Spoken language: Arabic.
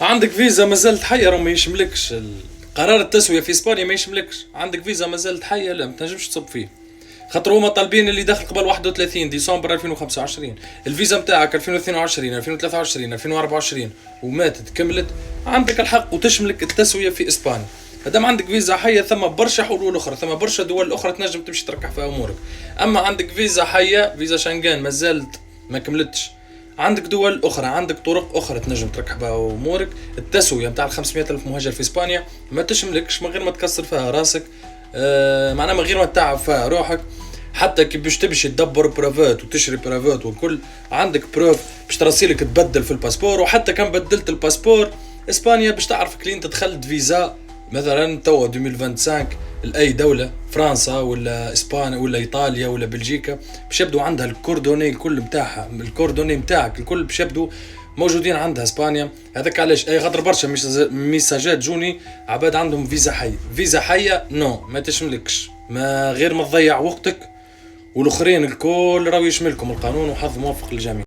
عندك فيزا مازالت حية، راه ما يشملكش قرار التسوية في اسبانيا، ما يشملكش. عندك فيزا مازالت حية، لا ما تنجمش تصب فيه، خاطر هما طالبين اللي دخل قبل 31 ديسمبر 2025. الفيزا نتاعك 2022 2023 2024 وماتت كملت، عندك الحق وتشملك التسوية في اسبانيا. مادام عندك فيزا حية ثم برشا حلول اخرى، ثم برشا دول اخرى تنجم تمشي تركح في امورك. اما عندك فيزا حية، فيزا شنغن مازالت ما كملتش، عندك دول اخرى، عندك طرق اخرى تنجم تركح بها امورك. التسويه نتاع ال 500 الف مهاجر في اسبانيا ما تشملكش من غير ما تكسر فيها راسك، معناها من غير ما تتعب فيها روحك. حتى كي باش تمشي تدبر برافات وتشري برافات والكل، عندك بروف باش ترسيلك تبدل في الباسبور. وحتى كان بدلت الباسبور، اسبانيا باش تعرفك لين تدخلت فيزا مثلا توا 2025 لاي دوله، فرنسا ولا اسبانيا ولا ايطاليا ولا بلجيكا، باش يبدو عندها الكوردوني الكل نتاعها، الكوردوني نتاعك الكل باش يبدو موجودين عندها اسبانيا. هذاك علاش اي خاطر برشا ميساجات جوني عباد عندهم فيزا حيه، فيزا حيه نو ما تشملكش، ما غير ما تضيع وقتك، والاخرين الكل راهو يشملكم القانون. وحظ موفق للجميع.